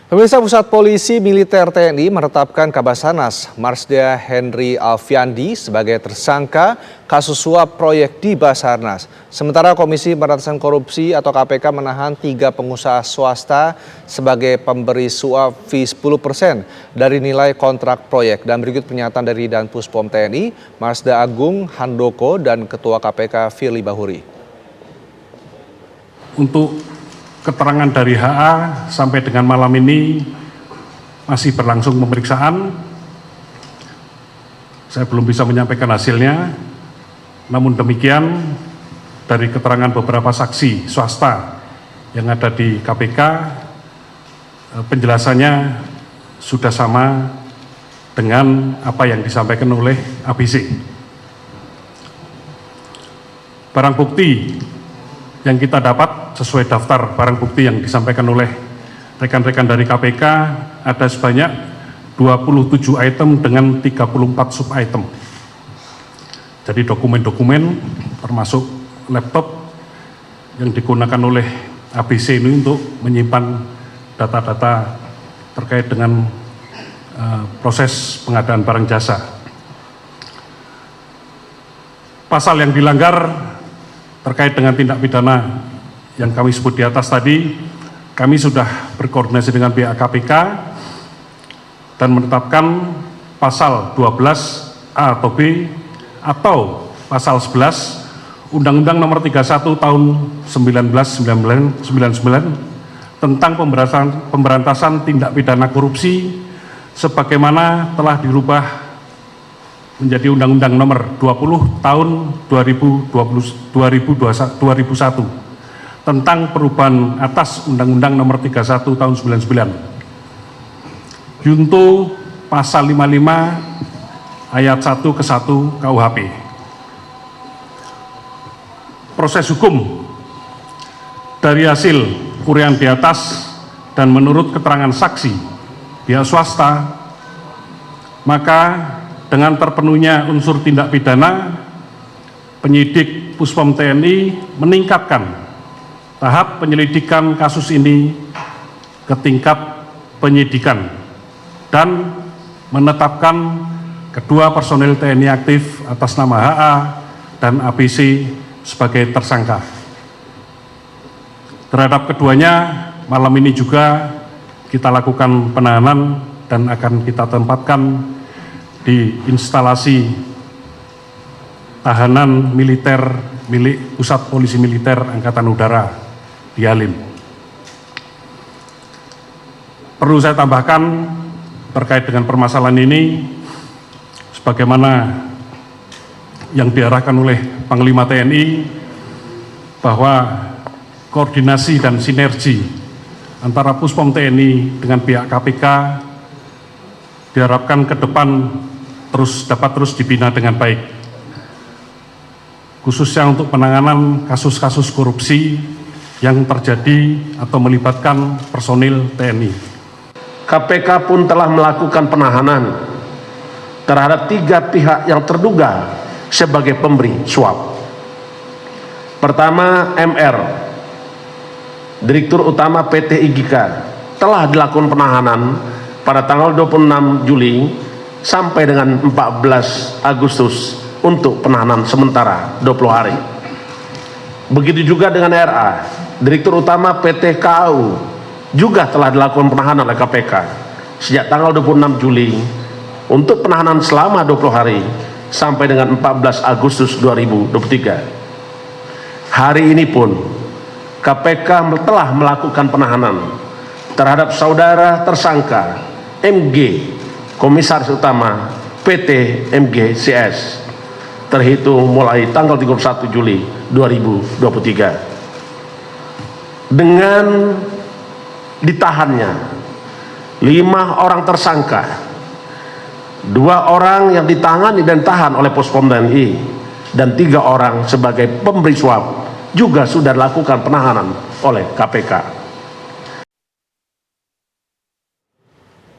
Pemirsa, Pusat Polisi Militer TNI menetapkan Kabasarnas Marsda Henry Alfiandi sebagai tersangka kasus suap proyek di Basarnas. Sementara Komisi Pemberantasan Korupsi atau KPK menahan 3 pengusaha swasta sebagai pemberi suap fee 10% dari nilai kontrak proyek. Dan berikut pernyataan dari Danpuspom TNI, Marsda Agung Handoko dan Ketua KPK Firly Bahuri. Untuk keterangan dari HA sampai dengan malam ini masih berlangsung pemeriksaan. Saya belum bisa menyampaikan hasilnya. Namun demikian, dari keterangan beberapa saksi swasta yang ada di KPK, penjelasannya sudah sama dengan apa yang disampaikan oleh ABC. Barang bukti yang kita dapat sesuai daftar barang bukti yang disampaikan oleh rekan-rekan dari KPK ada sebanyak 27 item dengan 34 sub item. Jadi dokumen-dokumen termasuk laptop yang digunakan oleh ABC ini untuk menyimpan data-data terkait dengan proses pengadaan barang jasa. Pasal yang dilanggar terkait dengan tindak pidana yang kami sebut di atas tadi, kami sudah berkoordinasi dengan pihak KPK dan menetapkan pasal 12A atau B atau pasal 11 Undang-Undang Nomor 31 Tahun 1999 tentang pemberantasan tindak pidana korupsi sebagaimana telah dirubah menjadi Undang-Undang Nomor 20 Tahun 2001 tentang perubahan atas Undang-Undang Nomor 31 Tahun 99. Junto Pasal 55 Ayat 1 ke 1 KUHP. Proses hukum dari hasil uraian di atas dan menurut keterangan saksi pihak swasta, maka dengan terpenuhnya unsur tindak pidana, penyidik Puspom TNI meningkatkan tahap penyelidikan kasus ini ke tingkat penyidikan dan menetapkan kedua personil TNI aktif atas nama HA dan ABC sebagai tersangka. Terhadap keduanya, malam ini juga kita lakukan penahanan dan akan kita tempatkan di instalasi tahanan militer milik Pusat Polisi Militer Angkatan Udara di Halim. Perlu saya tambahkan terkait dengan permasalahan ini, sebagaimana yang diarahkan oleh Panglima TNI, bahwa koordinasi dan sinergi antara Puspom TNI dengan pihak KPK diharapkan ke depan dapat terus dibina dengan baik, khususnya untuk penanganan kasus-kasus korupsi yang terjadi atau melibatkan personil TNI. KPK pun telah melakukan penahanan terhadap 3 pihak yang terduga sebagai pemberi suap. Pertama, MR, Direktur Utama PT IGK, telah dilakukan penahanan pada tanggal 26 Juli sampai dengan 14 Agustus untuk penahanan sementara 20 hari. Begitu juga dengan RA, Direktur Utama PT KAU, juga telah dilakukan penahanan oleh KPK sejak tanggal 26 Juli untuk penahanan selama 20 hari sampai dengan 14 Agustus 2023. Hari ini pun KPK telah melakukan penahanan terhadap saudara tersangka MG, Komisaris Utama PT MGCS, terhitung mulai tanggal 31 Juli 2023. Dengan ditahannya 5 orang tersangka, 2 orang yang ditangani dan tahan oleh Puspom TNI, dan 3 orang sebagai pemberi suap juga sudah dilakukan penahanan oleh KPK.